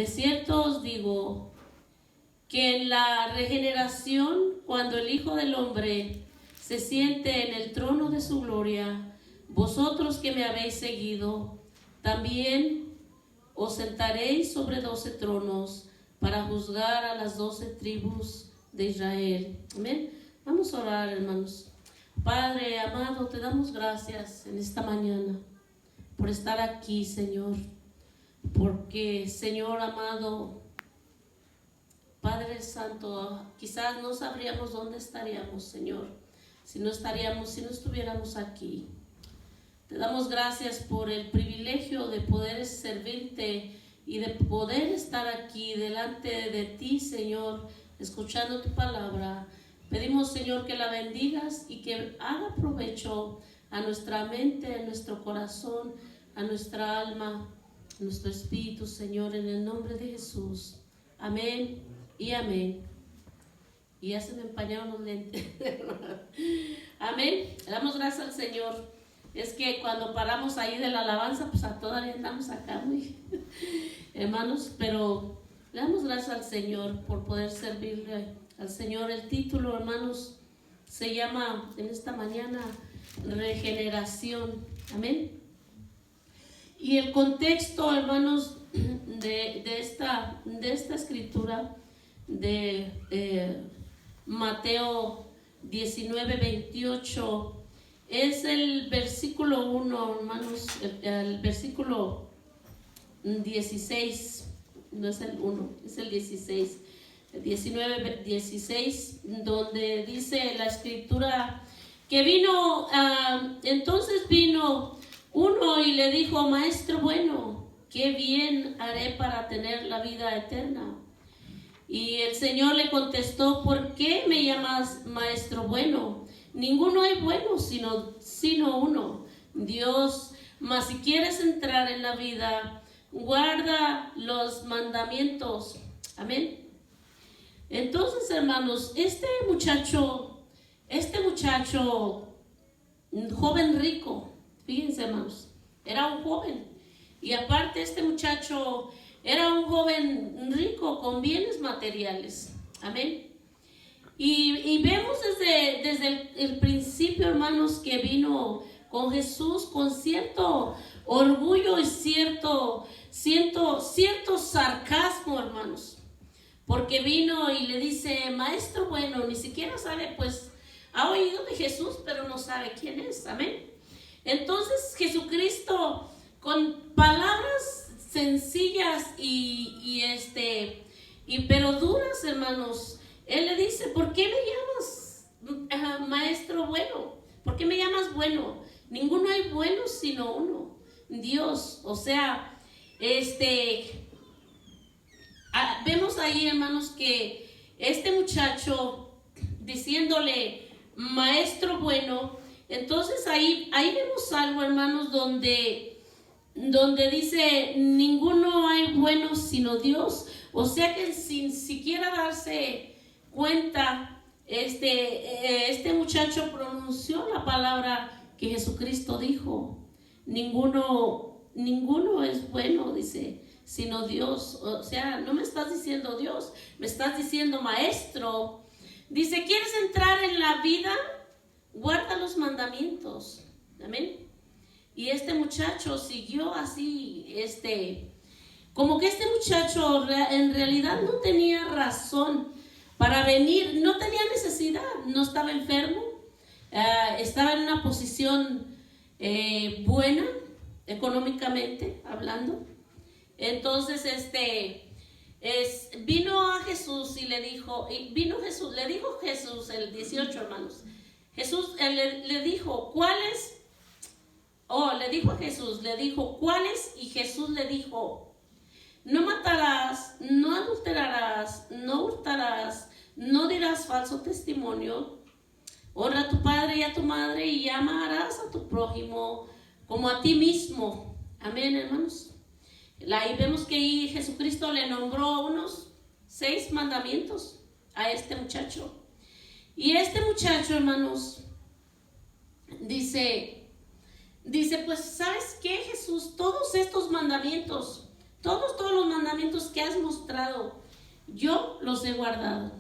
De cierto os digo que en la regeneración, cuando el Hijo del Hombre se siente en el trono de su gloria, vosotros que me habéis seguido, también os sentaréis sobre 12 tronos para juzgar a las 12 tribus de Israel. Amén. Vamos a orar, hermanos. Padre amado, te damos gracias en esta mañana por estar aquí, Señor. Porque, Señor amado, Padre Santo, quizás no sabríamos dónde estaríamos, Señor, si no estuviéramos aquí. Te damos gracias por el privilegio de poder servirte y de poder estar aquí delante de ti, Señor, escuchando tu palabra. Pedimos, Señor, que la bendigas y que haga provecho a nuestra mente, a nuestro corazón, a nuestra alma, a nuestro espíritu, Señor, en el nombre de Jesús. Amén y amén. Y ya se me empañaron los lentes. Amén. Le damos gracias al Señor. Es que cuando paramos ahí de la alabanza, pues todavía andamos acá muy hermanos, pero le damos gracias al Señor por poder servirle al Señor. El título, hermanos, se llama en esta mañana regeneración. Amén. Y el contexto, hermanos, de esta escritura de Mateo 19:28 es el versículo 1, hermanos, el versículo 16, no es el 1, es el 16, el 19:16, donde dice la escritura que entonces vino uno y le dijo: Maestro bueno, ¿qué bien haré para tener la vida eterna? Y el Señor le contestó: ¿por qué me llamas maestro bueno? Ninguno hay bueno sino uno, Dios. Mas si quieres entrar en la vida, guarda los mandamientos. Amén. Entonces, hermanos, este muchacho, joven rico, fíjense, hermanos, era un joven. Y aparte, este muchacho era un joven rico con bienes materiales. Amén. Y vemos desde el principio, hermanos, que vino con Jesús con cierto orgullo y cierto sarcasmo, hermanos. Porque vino y le dice: Maestro bueno, ni siquiera sabe, pues, ha oído de Jesús, pero no sabe quién es. Amén. Entonces Jesucristo, con palabras sencillas pero duras, hermanos, Él le dice: ¿por qué me llamas maestro bueno? ¿Por qué me llamas bueno? Ninguno hay bueno sino uno, Dios. O sea, vemos ahí, hermanos, que este muchacho diciéndole maestro bueno. Entonces ahí vemos algo, hermanos, donde dice: ninguno hay bueno sino Dios. O sea que sin siquiera darse cuenta, este muchacho pronunció la palabra que Jesucristo dijo: ninguno es bueno, dice, sino Dios. O sea, no me estás diciendo Dios, me estás diciendo maestro. Dice: ¿quieres entrar en la vida? Guarda los mandamientos. Amén. Y este muchacho siguió así, como que este muchacho en realidad no tenía razón para venir, no tenía necesidad, no estaba enfermo, estaba en una posición buena, económicamente hablando. Entonces, vino a Jesús y le dijo, le dijo Jesús, el 18, hermanos. Jesús le dijo: ¿cuáles? Le dijo a Jesús, le dijo: ¿cuáles? Y Jesús le dijo: no matarás, no adulterarás, no hurtarás, no dirás falso testimonio, honra a tu padre y a tu madre, y amarás a tu prójimo como a ti mismo. Amén, hermanos. Ahí vemos que ahí Jesucristo le nombró unos 6 mandamientos a este muchacho. Y este muchacho, hermanos, dice, pues, ¿sabes qué, Jesús? Todos estos mandamientos todos los mandamientos que has mostrado, yo los he guardado.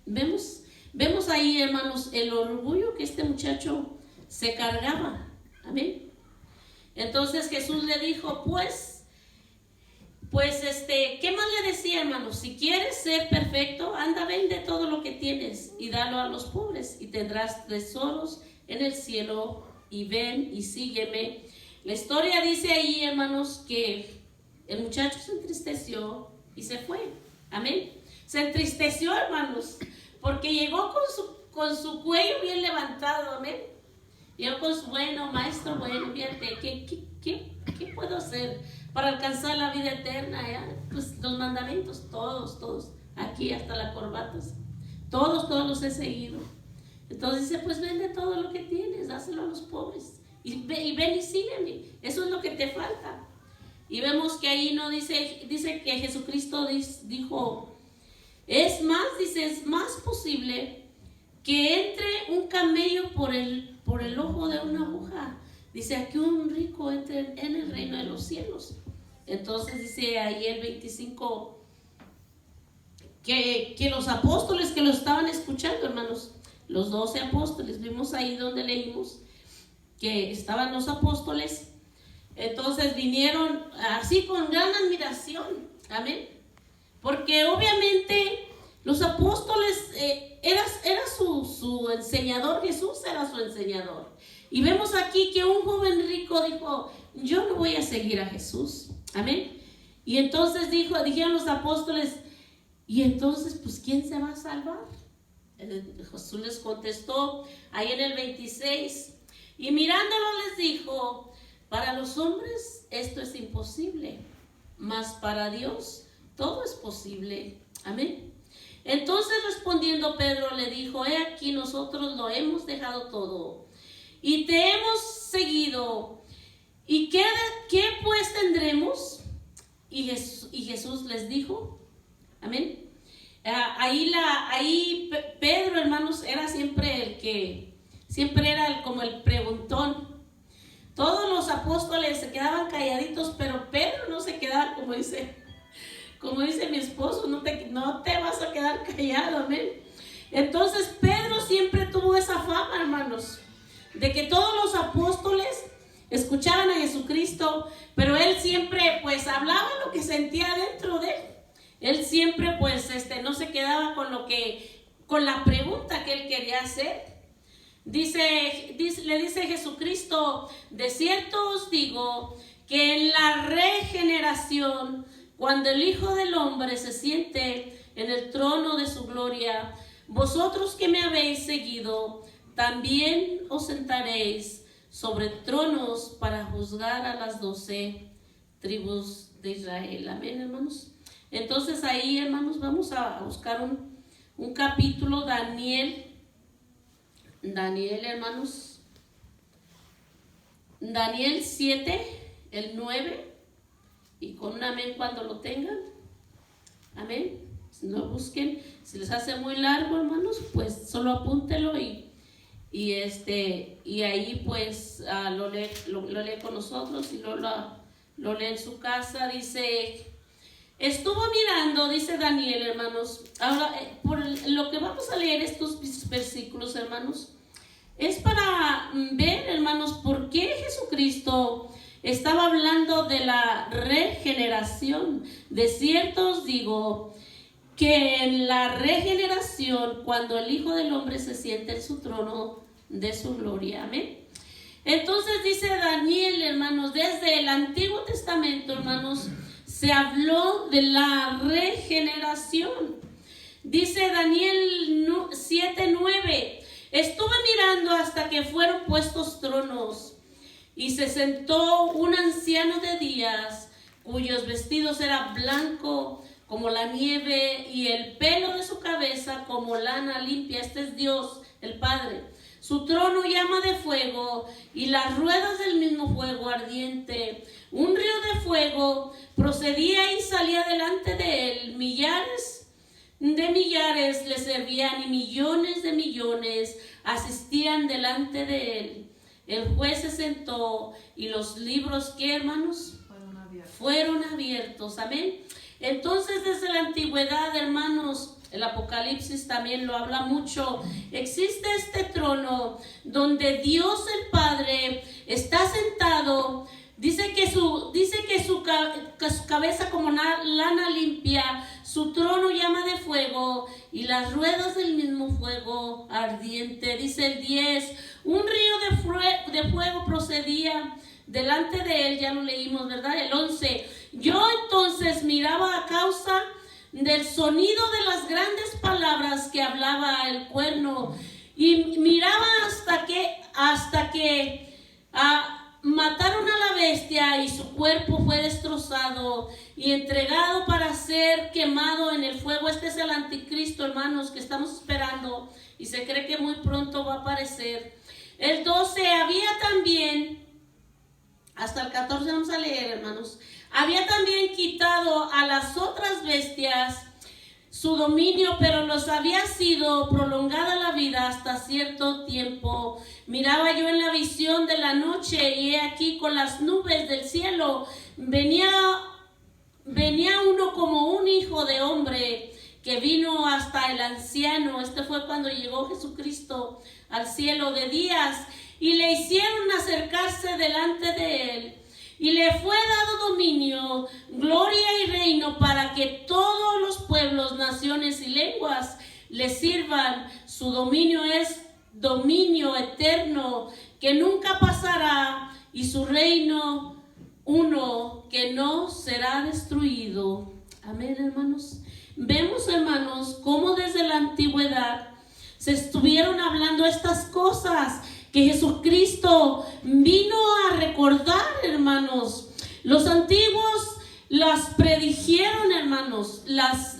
Vemos ahí, hermanos, el orgullo que este muchacho se cargaba. Amén. Entonces Jesús le dijo, ¿qué más le decía, hermanos? Si quieres ser perfecto, anda, vende todo lo que tienes y dalo a los pobres y tendrás tesoros en el cielo, y ven y sígueme. La historia dice ahí, hermanos, que el muchacho se entristeció y se fue. Amén. Se entristeció, hermanos, porque llegó con su cuello bien levantado. Amén. Llegó con su, bueno, maestro, bueno, fíjate, ¿qué puedo hacer para alcanzar la vida eterna? Pues los mandamientos, todos, aquí hasta las corbatas, todos los he seguido. Entonces dice, pues vende todo lo que tienes, dáselo a los pobres y ven y sígueme. Eso es lo que te falta. Y vemos que ahí no dice que Jesucristo dijo, es más posible que entre un camello por el ojo de una aguja, dice, a que un rico entre en el reino de los cielos. Entonces dice ahí el 25 que los apóstoles que lo estaban escuchando, hermanos, los 12 apóstoles, vimos ahí donde leímos que estaban los apóstoles. Entonces vinieron así con gran admiración. Amén. Porque obviamente los apóstoles era su enseñador. Jesús era su enseñador. Y vemos aquí que un joven rico dijo, yo no voy a seguir a Jesús. Amén. Y entonces dijeron los apóstoles, y entonces pues ¿quién se va a salvar? Jesús les contestó ahí en el 26, y mirándolo les dijo, para los hombres esto es imposible, mas para Dios todo es posible. Amén. Entonces respondiendo Pedro le dijo, he aquí nosotros lo hemos dejado todo y te hemos seguido, ¿y qué pues tendremos? Y Jesús les dijo, amén. Ahí Pedro, hermanos, era siempre era como el preguntón. Todos los apóstoles se quedaban calladitos, pero Pedro no se quedaba, como dice mi esposo, no te vas a quedar callado, amén. Entonces Pedro siempre tuvo esa fama, hermanos, de que todos los apóstoles escuchaban a Jesucristo, pero él siempre pues hablaba lo que sentía dentro de él. Él siempre pues no se quedaba con la pregunta que él quería hacer. Le dice Jesucristo, de cierto os digo que en la regeneración, cuando el Hijo del Hombre se siente en el trono de su gloria, vosotros que me habéis seguido, también os sentaréis sobre tronos para juzgar a las 12 tribus de Israel. Amén, hermanos. Entonces ahí, hermanos, vamos a buscar un capítulo, Daniel, hermanos, Daniel 7, el 9, y con un amén cuando lo tengan. Amén. No busquen, si les hace muy largo, hermanos, pues solo apúntelo y ahí pues lo lee con nosotros y lo lee en su casa. Dice, estuvo mirando, dice Daniel, hermanos. Ahora, por lo que vamos a leer estos versículos, hermanos, es para ver, hermanos, por qué Jesucristo estaba hablando de la regeneración. De cierto os digo que en la regeneración, cuando el Hijo del Hombre se siente en su trono de su gloria. Amén. Entonces dice Daniel, hermanos, desde el Antiguo Testamento, hermanos, se habló de la regeneración. Dice Daniel 7:9, estuve mirando hasta que fueron puestos tronos y se sentó un anciano de días cuyos vestidos eran blanco como la nieve y el pelo de su cabeza como lana limpia. Este es Dios, el Padre. Su trono llama de fuego y las ruedas del mismo fuego ardiente. Un río de fuego procedía y salía delante de él. Millares de millares le servían y millones de millones asistían delante de él. El juez se sentó y los libros, ¿qué, hermanos? fueron abiertos. Amén. Entonces, desde la antigüedad, hermanos, el Apocalipsis también lo habla mucho. Existe este trono donde Dios el Padre está sentado. Dice que su cabeza como lana limpia, su trono llama de fuego y las ruedas del mismo fuego ardiente. Dice el 10, un río de fuego procedía delante de él, ya lo leímos, ¿verdad? El 11, yo entonces miraba a causa del sonido de las grandes palabras que hablaba el cuerno y miraba hasta que mataron a la bestia y su cuerpo fue destrozado y entregado para ser quemado en el fuego. Este es el anticristo, hermanos, que estamos esperando y se cree que muy pronto va a aparecer. El 12, había también, hasta el 14 vamos a leer, hermanos, había también quitado a las otras bestias su dominio, pero los había sido prolongada la vida hasta cierto tiempo. Miraba yo en la visión de la noche y he aquí con las nubes del cielo venía uno como un hijo de hombre que vino hasta el anciano. Este fue cuando llegó Jesucristo al cielo de días y le hicieron acercarse delante de él. Y le fue dado dominio, gloria y reino para que todos los pueblos, naciones y lenguas le sirvan. Su dominio es dominio eterno que nunca pasará y su reino uno que no será destruido. Amén, hermanos. Vemos, hermanos, cómo desde la antigüedad se estuvieron hablando estas cosas que Jesucristo vino a recordar, hermanos. Los antiguos las predijeron, hermanos, las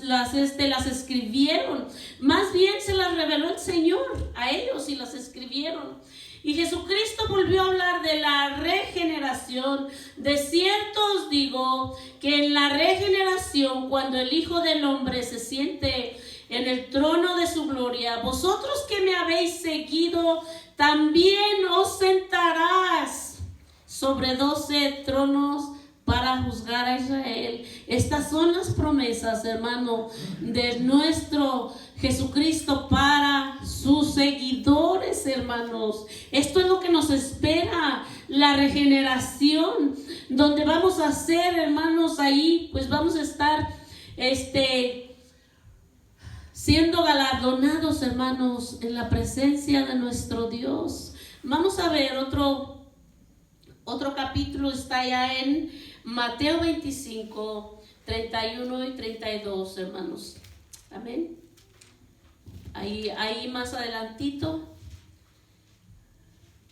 escribieron. Más bien se las reveló el Señor a ellos y las escribieron. Y Jesucristo volvió a hablar de la regeneración. De cierto os digo que en la regeneración, cuando el Hijo del Hombre se siente en el trono de su gloria, vosotros que me habéis seguido, también os sentarás sobre 12 tronos para juzgar a Israel. Estas son las promesas, hermano, de nuestro Jesucristo para sus seguidores, hermanos. Esto es lo que nos espera, la regeneración, donde vamos a ser, hermanos, ahí pues vamos a estar siendo galardonados, hermanos, en la presencia de nuestro Dios. Vamos a ver otro capítulo, está ya en Mateo 25, 31 y 32, hermanos. Amén. Ahí más adelantito.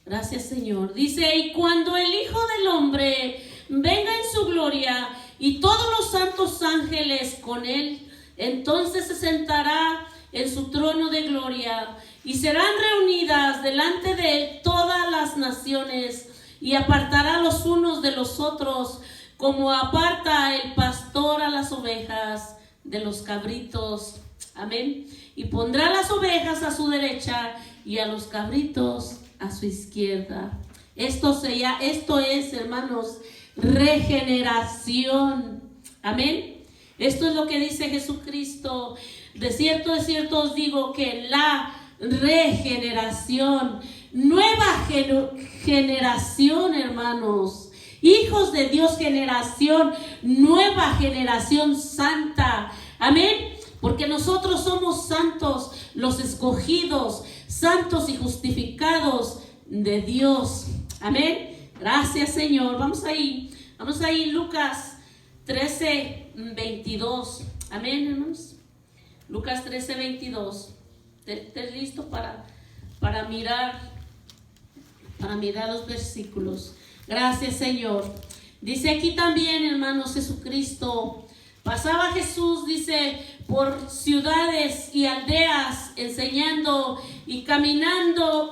Gracias, Señor. Dice, y cuando el Hijo del Hombre venga en su gloria y todos los santos ángeles con él, entonces se sentará en su trono de gloria y serán reunidas delante de él todas las naciones y apartará los unos de los otros como aparta el pastor a las ovejas de los cabritos. Amén. Y pondrá las ovejas a su derecha y a los cabritos a su izquierda. Esto es, hermanos, regeneración. Amén. Esto es lo que dice Jesucristo. De cierto os digo que la regeneración, nueva generación, hermanos, hijos de Dios, generación, nueva generación santa. Amén. Porque nosotros somos santos, los escogidos, santos y justificados de Dios. Amén. Gracias, Señor. Vamos ahí, Lucas 13, 22. Amén, hermanos. Lucas 13, 22. ¿Estás listo para mirar los versículos? Gracias, Señor. Dice aquí también, hermanos, Jesucristo. Pasaba Jesús, dice, por ciudades y aldeas, enseñando y caminándose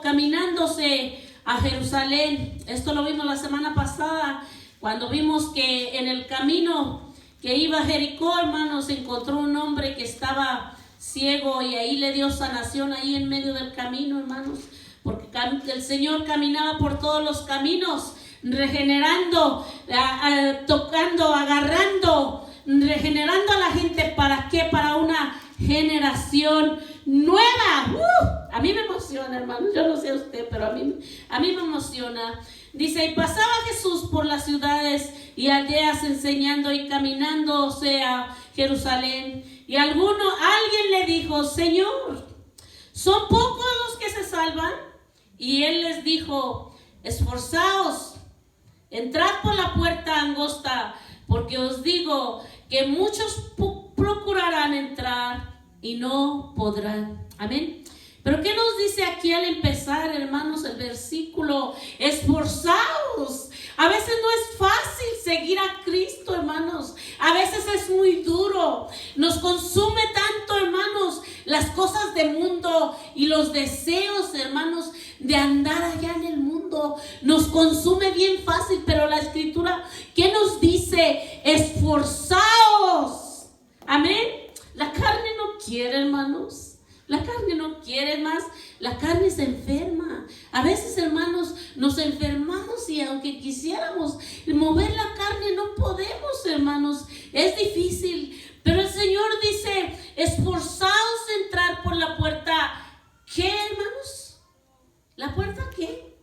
a Jerusalén. Esto lo vimos la semana pasada, cuando vimos que en el camino que iba a Jericó, hermanos, encontró un hombre que estaba ciego y ahí le dio sanación ahí en medio del camino, hermanos, porque el Señor caminaba por todos los caminos regenerando, tocando, agarrando, regenerando a la gente. ¿Para qué? Para una generación nueva. A mí me emociona, hermano. Yo no sé a usted, pero a mí me emociona. Dice, y pasaba Jesús por las ciudades y aldeas enseñando y caminando, o sea, Jerusalén. Y alguien le dijo, Señor, ¿son pocos los que se salvan? Y él les dijo, esforzaos, entrad por la puerta angosta, porque os digo que muchos procurarán entrar y no podrán. Amén. Pero ¿qué nos dice aquí al empezar, hermanos, el versículo? Esforzaos. A veces no es fácil seguir a Cristo, hermanos. A veces es muy duro. Nos consume tanto, hermanos, las cosas del mundo y los deseos, hermanos, de andar allá en el mundo. Nos consume bien fácil, pero la Escritura, ¿qué nos dice? Esforzaos. Amén. La carne no quiere, hermanos. La carne no quiere más, la carne se enferma. A veces, hermanos, nos enfermamos y aunque quisiéramos mover la carne, no podemos, hermanos. Es difícil. Pero el Señor dice, esforzaos a entrar por la puerta. ¿Qué, hermanos? ¿La puerta qué?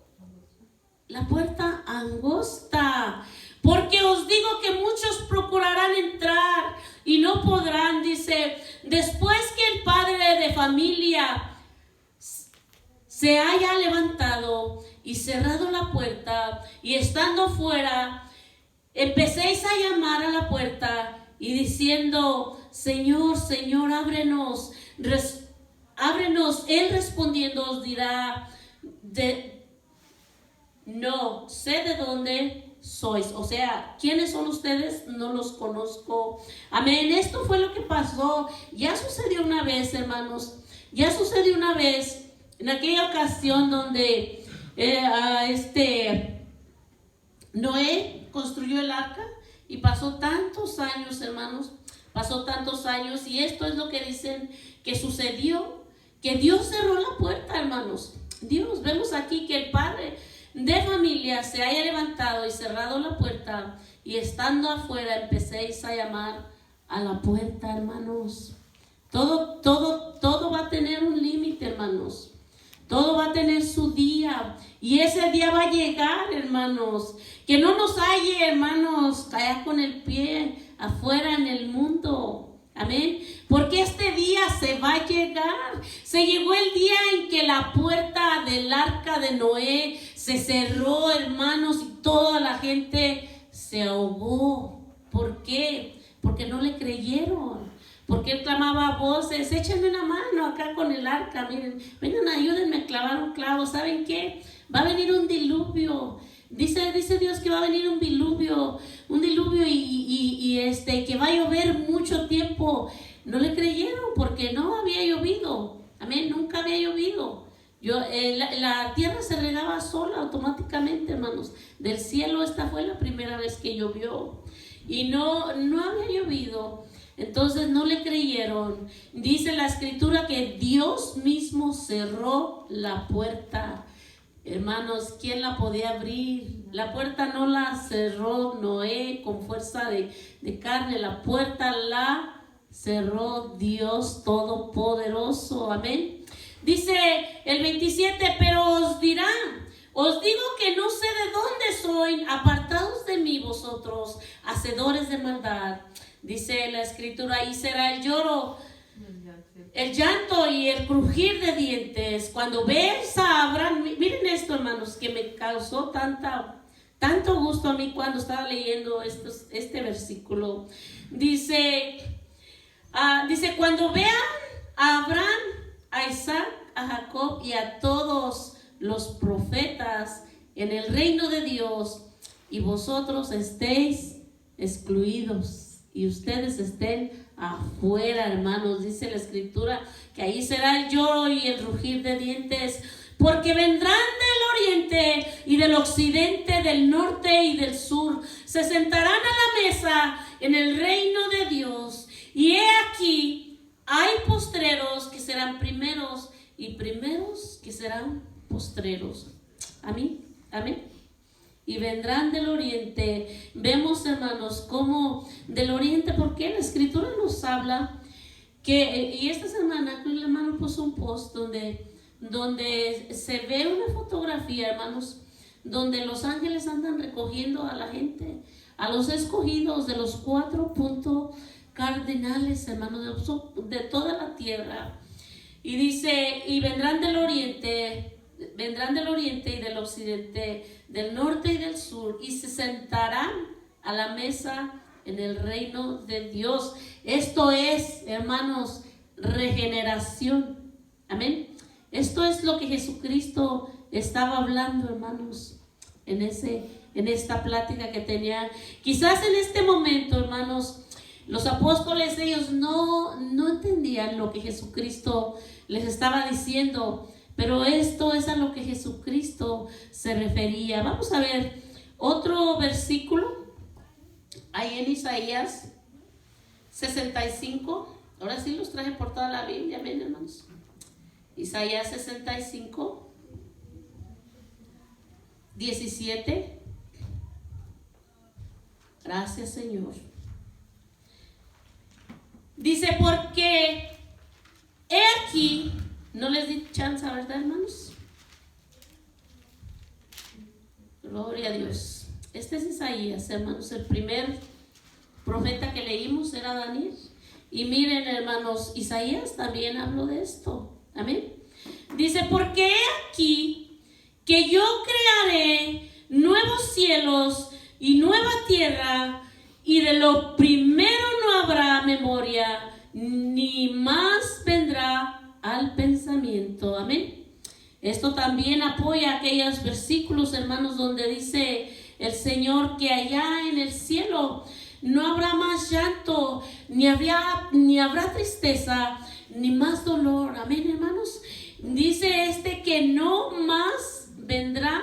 La puerta angosta. Porque os digo que muchos procurarán entrar y no podrán. Dice, después que el padre de familia se haya levantado y cerrado la puerta, y estando fuera, empecéis a llamar a la puerta y diciendo, Señor, Señor, ábrenos. Ábrenos. Él respondiendo os dirá, no sé de dónde sois. O sea, ¿quiénes son ustedes? No los conozco. Amén. Esto fue lo que pasó. Ya sucedió una vez, hermanos. Ya sucedió una vez en aquella ocasión donde Noé construyó el arca y pasó tantos años, hermanos. Pasó tantos años y esto es lo que dicen que sucedió. Que Dios cerró la puerta, hermanos. Dios, vemos aquí que el padre de familia se haya levantado y cerrado la puerta, y estando afuera empecéis a llamar a la puerta, hermanos. Todo va a tener un límite, hermanos. Todo va a tener su día, y ese día va a llegar, hermanos. Que no nos halle, hermanos, allá con el pie afuera en el mundo. Amén. Porque este día se va a llegar. Se llegó el día en que la puerta del arca de Noé se cerró, hermanos, y toda la gente se ahogó. ¿Por qué? Porque no le creyeron. Porque él clamaba a voces, échenme una mano acá con el arca, miren, vengan, ayúdenme a clavar un clavo. ¿Saben qué? Va a venir un diluvio. Dice Dios que va a venir un diluvio y que va a llover mucho tiempo. No le creyeron porque no había llovido. Amén, nunca había llovido. La tierra se regaba sola automáticamente, hermanos. Del cielo esta fue la primera vez que llovió y no había llovido. Entonces no le creyeron. Dice la Escritura que Dios mismo cerró la puerta. Hermanos, ¿quién la podía abrir? La puerta no la cerró Noé con fuerza de carne. La puerta la cerró Dios Todopoderoso. Amén. Dice el 27, pero os digo que no sé de dónde soy. Apartados de mí vosotros, hacedores de maldad. Dice la Escritura, y será el lloro, el llanto y el crujir de dientes cuando ves a Abraham. Miren esto, hermanos, que me causó tanto gusto a mí cuando estaba leyendo este versículo. Dice, cuando vean a Abraham, a Isaac, a Jacob y a todos los profetas en el reino de Dios, y vosotros estéis excluidos y ustedes estén afuera, hermanos, dice la Escritura que ahí será el lloro y el rugir de dientes, porque vendrán del oriente y del occidente, del norte y del sur, se sentarán a la mesa en el reino de Dios, y he aquí hay postreros que serán primeros y primeros que serán postreros. Amén, amén. y vendrán del oriente. Vemos, hermanos, cómo del oriente, porque la escritura nos habla que, y esta semana el hermano puso un post donde se ve una fotografía, hermanos, donde los ángeles andan recogiendo a la gente, a los escogidos de los 4 puntos cardinales, hermanos, de toda la tierra. Y dice, y vendrán del oriente y del occidente, del norte y del sur, y se sentarán a la mesa en el reino de Dios. Esto es, hermanos, regeneración. Amén. Esto es lo que Jesucristo estaba hablando, hermanos, en esta plática que tenía. Quizás en este momento, hermanos, los apóstoles, ellos no entendían lo que Jesucristo les estaba diciendo, pero esto es a lo que Jesucristo se refería. Vamos a ver otro versículo, ahí en Isaías 65. Ahora sí los traje por toda la Biblia, amén, hermanos. Isaías 65, 17. Gracias, Señor. Dice, porque he aquí, no les di chance, ¿verdad, hermanos? Gloria a Dios. Este es Isaías, hermanos. El primer profeta que leímos era Daniel. Y miren, hermanos, Isaías también habló de esto. Amén. Dice, porque he aquí que yo crearé nuevos cielos y nueva tierra, y de lo primero no habrá memoria, ni más vendrá al pensamiento. Amén. Esto también apoya aquellos versículos, hermanos, donde dice el Señor que allá en el cielo no habrá más llanto, ni habrá tristeza, ni más dolor. Amén, hermanos. Dice que no más vendrá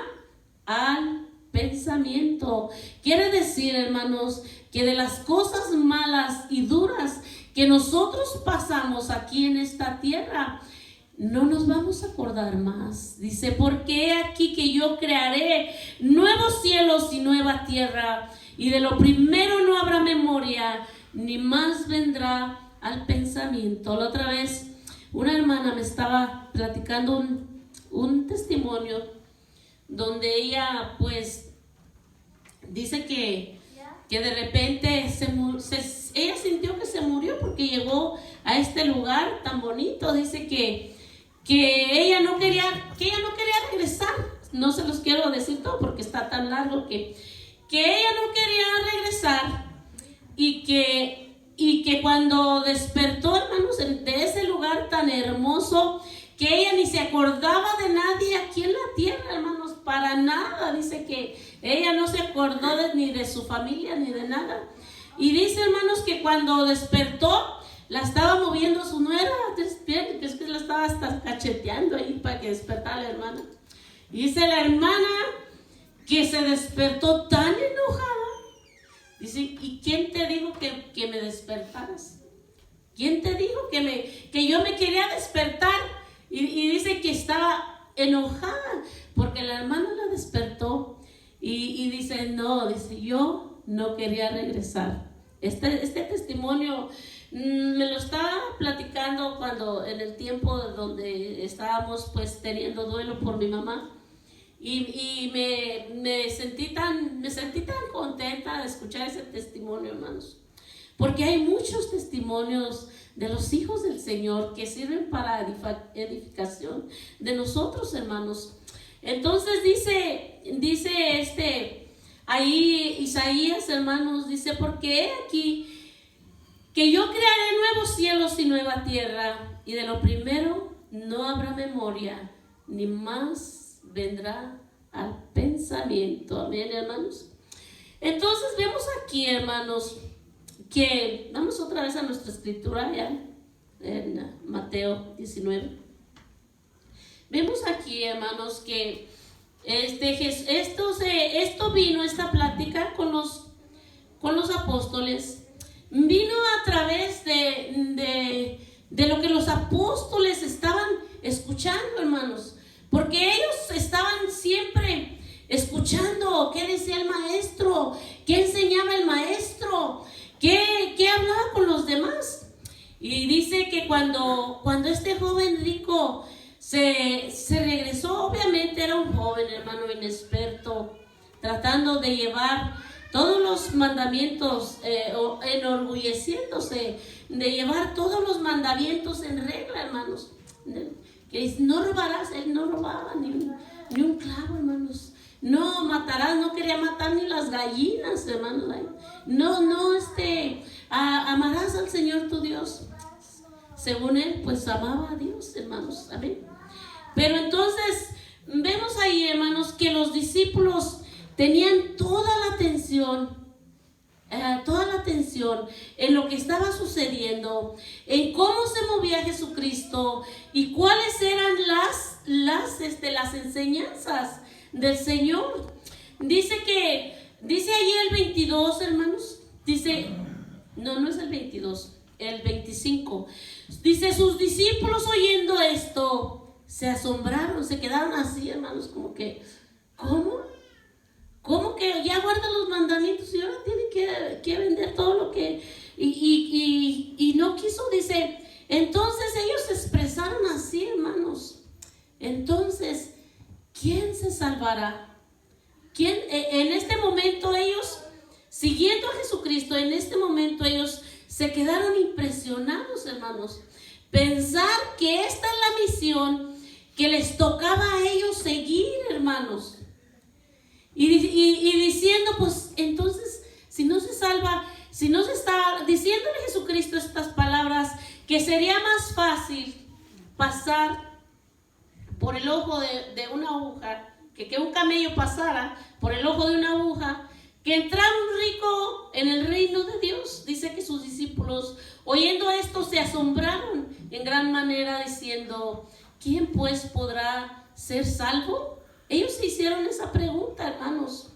al pensamiento. Quiere decir, hermanos, que de las cosas malas y duras que nosotros pasamos aquí en esta tierra, no nos vamos a acordar más. Dice, porque he aquí que yo crearé nuevos cielos y nueva tierra, y de lo primero no habrá memoria, ni más vendrá al pensamiento. La otra vez una hermana me estaba platicando un testimonio donde ella pues dice que de repente ella sintió que se murió porque llegó a este lugar tan bonito. Dice que ella no quería regresar. No se los quiero decir todo porque está tan largo, que ella no quería regresar, y que cuando despertó, hermanos, de ese lugar tan hermoso, que ella ni se acordaba de nadie aquí en la tierra, hermanos, para nada. Dice que ella no se acordó ni de su familia ni de nada. Y dice, hermanos, que cuando despertó, la estaba moviendo su nuera, que es que la estaba hasta cacheteando ahí para que despertara la hermana. Y dice la hermana que se despertó tan enojada. Dice, ¿y quién te dijo que me despertaras? ¿Quién te dijo que yo me quería despertar? Y dice que estaba enojada porque la hermana la despertó. Y dice, no, dice, yo no quería regresar. Este testimonio me lo estaba platicando cuando en el tiempo donde estábamos pues teniendo duelo por mi mamá. Y me sentí tan contenta de escuchar ese testimonio, hermanos, porque hay muchos testimonios de los hijos del Señor que sirven para edificación de nosotros, hermanos. Entonces dice ahí Isaías, hermanos, dice, porque he aquí que yo crearé nuevos cielos y nueva tierra, y de lo primero no habrá memoria, ni más vendrá al pensamiento. Amén, hermanos. Entonces vemos aquí, hermanos, que vamos otra vez a nuestra escritura ya en Mateo 19. Vemos aquí, hermanos, que esto vino, esta plática con los apóstoles, vino a través de lo que los apóstoles estaban escuchando, hermanos. Porque ellos estaban siempre escuchando qué Y dice que cuando este joven rico se regresó, obviamente era un joven, hermano, inexperto, tratando de llevar todos los mandamientos, enorgulleciéndose de llevar todos los mandamientos en regla, hermanos. Que no robarás, él no robaba ni un clavo, hermanos. No matarás, no quería matar ni las gallinas, hermanos. Amarás al Señor tu Dios. Según él, pues amaba a Dios, hermanos. Amén. Pero entonces vemos ahí, hermanos, que los discípulos tenían toda la atención en lo que estaba sucediendo, en cómo se movía Jesucristo y cuáles eran las enseñanzas del Señor. Dice ahí el 22, hermanos, no es el 22, el 25. Dice, sus discípulos oyendo esto, se asombraron, se quedaron así, hermanos, como que, ¿cómo? ¿Cómo que ya guarda los mandamientos y ahora tiene que vender todo lo que... Y no quiso, dice, entonces ellos se expresaron así, hermanos. Entonces, ¿quién se salvará? ¿Quién? En este momento ellos, siguiendo a Jesucristo, en este momento ellos se quedaron impresionados, hermanos. Pensar que esta es la misión que les tocaba a ellos seguir, hermanos. Y diciendo, pues entonces, si no se está diciéndole a Jesucristo estas palabras, que sería más fácil pasar por el ojo de una aguja, que un camello pasara por el ojo de una aguja, que entrar un rico en el reino de Dios. Dice que sus discípulos, oyendo esto, se asombraron en gran manera, diciendo, ¿quién pues podrá ser salvo? Ellos se hicieron esa pregunta, hermanos.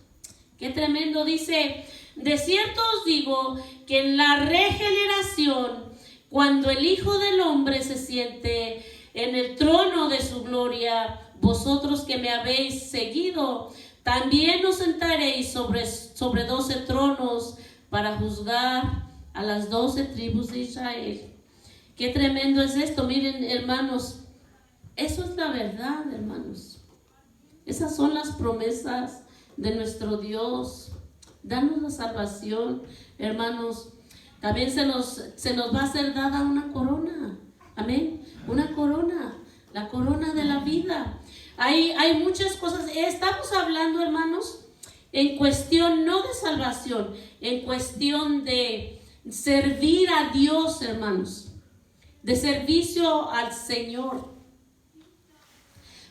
Qué tremendo. Dice, de cierto os digo que en la regeneración, cuando el Hijo del Hombre se siente en el trono de su gloria, vosotros que me habéis seguido, también os sentaréis sobre 12 tronos para juzgar a las 12 tribus de Israel. Qué tremendo es esto. Miren, hermanos, eso es la verdad, hermanos. Esas son las promesas de nuestro Dios. Danos la salvación, hermanos. También se nos va a ser dada una corona. Amén. Una corona. La corona de la vida. Hay muchas cosas. Estamos hablando, hermanos, en cuestión no de salvación, en cuestión de servir a Dios, hermanos. De servicio al Señor.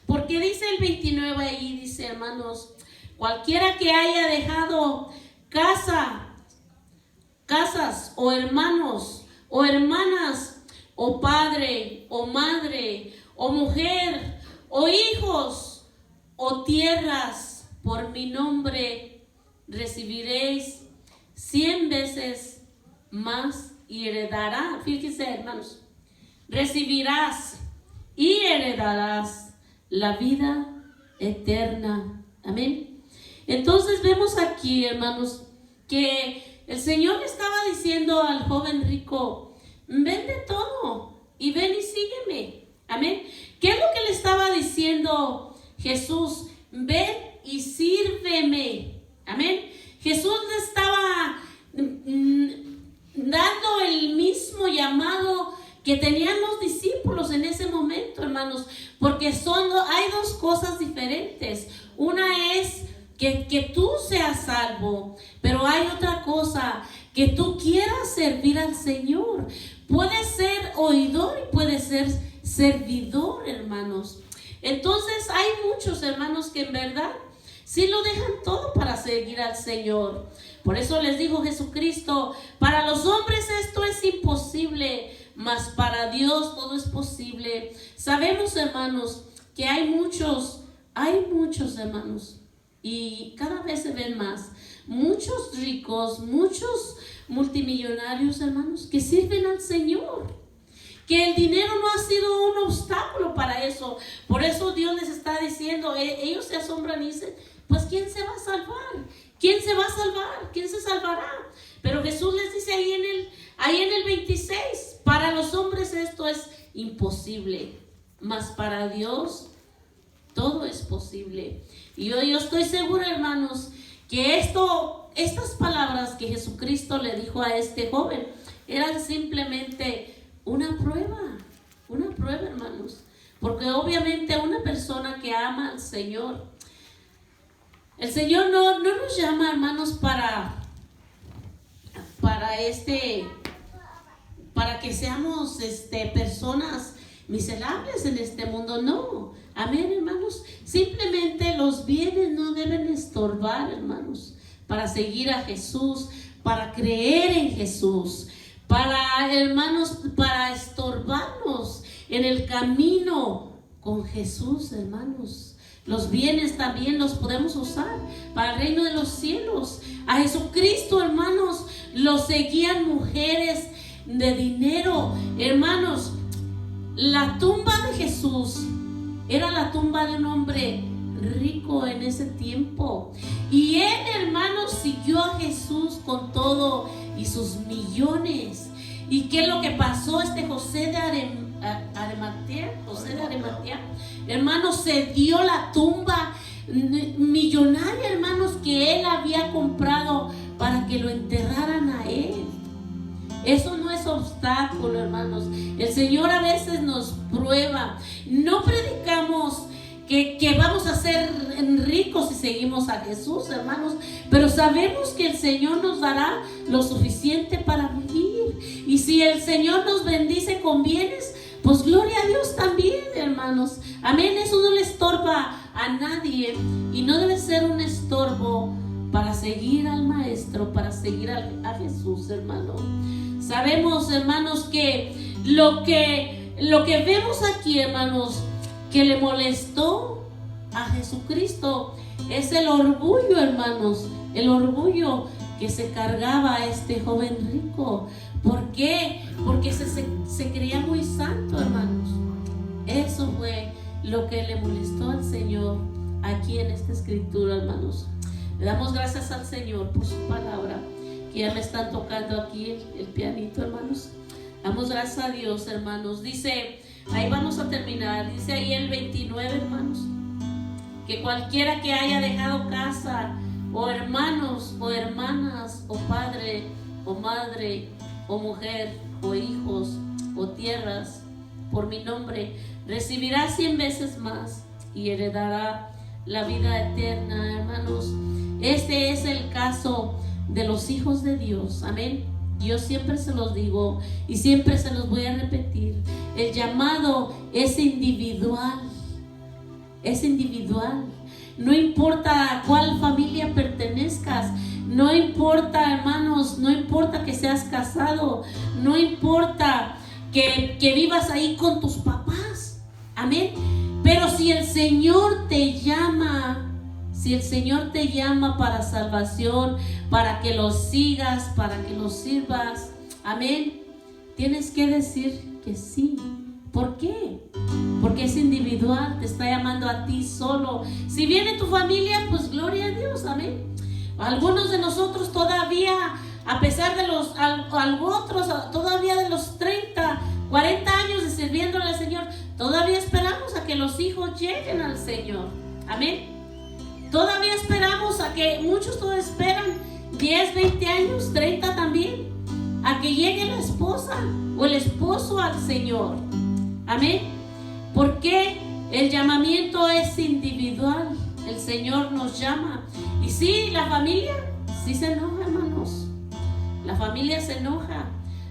Porque dice el 29 ahí, dice, hermanos, cualquiera que haya dejado casas o hermanos o hermanas o padre o madre o mujer o hijos o tierras por mi nombre, recibiréis 100 veces más y heredará. Fíjense, hermanos, recibirás y heredarás la vida eterna. Amén. Entonces vemos aquí, hermanos, que el Señor estaba diciendo al joven rico, vende todo y ven y sígueme. Amén. ¿Qué es lo que le estaba diciendo Jesús? Ven y sírveme. Amén. Jesús le estaba dando el mismo llamado que tenían los discípulos en ese momento, hermanos, porque hay dos cosas diferentes. Una es que tú seas salvo, pero hay otra cosa, que tú quieras servir al Señor. Puedes ser oidor y puedes ser servidor, hermanos. Entonces hay muchos, hermanos, que en verdad sí lo dejan todo para seguir al Señor. Por eso les dijo Jesucristo, para los hombres esto es imposible, mas para Dios todo es posible. Sabemos, hermanos, que hay muchos, hermanos, y cada vez se ven más, muchos ricos, muchos multimillonarios, hermanos, que sirven al Señor. Que el dinero no ha sido un obstáculo para eso. Por eso Dios les está diciendo, ellos se asombran y dicen, pues ¿quién se va a salvar? ¿Quién se va a salvar? ¿Quién se salvará? Pero Jesús les dice ahí Ahí en el 26, para los hombres esto es imposible, mas para Dios todo es posible. Y yo estoy segura, hermanos, que estas palabras que Jesucristo le dijo a este joven eran simplemente una prueba, hermanos. Porque obviamente una persona que ama al Señor, el Señor no nos llama, hermanos, para que seamos personas miserables en este mundo, no. Amén, hermanos. Simplemente los bienes no deben estorbar, hermanos, para seguir a Jesús, para creer en Jesús, hermanos, para estorbarnos en el camino con Jesús, hermanos. Los bienes también los podemos usar para el reino de los cielos. A Jesucristo, hermanos, lo seguían mujeres de dinero. Hermanos, la tumba de Jesús era la tumba de un hombre rico en ese tiempo. Y él, hermanos, siguió a Jesús con todo y sus millones. ¿Y qué es lo que pasó? José de Arimatea, hermanos, se dio la tumba millonaria, hermanos, que él había comprado para que lo enterraran a él. Eso no es obstáculo, hermanos. El Señor a veces nos prueba. No predicamos que vamos a ser ricos si seguimos a Jesús, hermanos, pero sabemos que el Señor nos dará lo suficiente para vivir. Y si el Señor nos bendice con bienes, pues gloria a Dios también, hermanos. Amén. Eso no le estorba a nadie y no debe ser un estorbo para seguir al Maestro, para seguir a Jesús, hermano. Sabemos, hermanos, que lo que vemos aquí, hermanos, que le molestó a Jesucristo es el orgullo, hermanos, el orgullo que se cargaba este joven rico. ¿Por qué? Porque se creía muy santo, hermanos. Eso fue lo que le molestó al Señor aquí en esta escritura, hermanos. Le damos gracias al Señor por su palabra, que ya me están tocando aquí el pianito, hermanos. Damos gracias a Dios, hermanos. Dice, ahí vamos a terminar, dice ahí el 29, hermanos, que cualquiera que haya dejado casa, o hermanos, o hermanas, o padre, o madre, o mujer, o hijos, o tierras, por mi nombre, recibirá 100 veces más y heredará la vida eterna, hermanos. Este es el caso de los hijos de Dios, amén. Yo siempre se los digo y siempre se los voy a repetir. El llamado es individual. Es individual. No importa a cuál familia pertenezcas. No importa, hermanos, no importa que seas casado. No importa que vivas ahí con tus papás. Amén. Pero si el Señor te llama, para salvación, para que lo sigas, para que lo sirvas, amén, tienes que decir que sí. ¿Por qué? Porque es individual, te está llamando a ti solo. Si viene tu familia, pues gloria a Dios, amén. Algunos de nosotros todavía, a pesar de todavía de los 30, 40 años de sirviéndole al Señor, todavía esperamos a que los hijos lleguen al Señor, amén. Todavía esperamos a que, muchos todavía esperan 10, 20 años, 30 también, a que llegue la esposa o el esposo al Señor. Amén. Porque el llamamiento es individual. El Señor nos llama. Y sí, la familia sí se enoja, hermanos. La familia se enoja.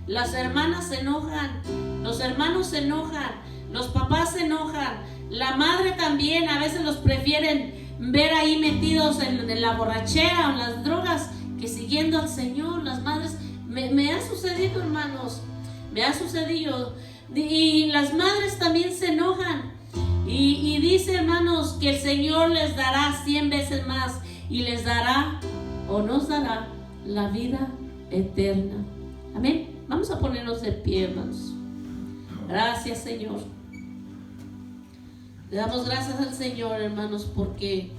Las hermanas se enojan. Los hermanos se enojan. Los papás se enojan. La madre también. A veces los prefieren ver ahí metidos en la borrachera o en las drogas que siguiendo al Señor. Las madres, me ha sucedido, hermanos, me ha sucedido. Y las madres también se enojan y dice, hermanos, que el Señor les dará 100 veces más y les dará o nos dará la vida eterna. Amén. Vamos a ponernos de pie, hermanos. Gracias, Señor. Le damos gracias al Señor, hermanos, porque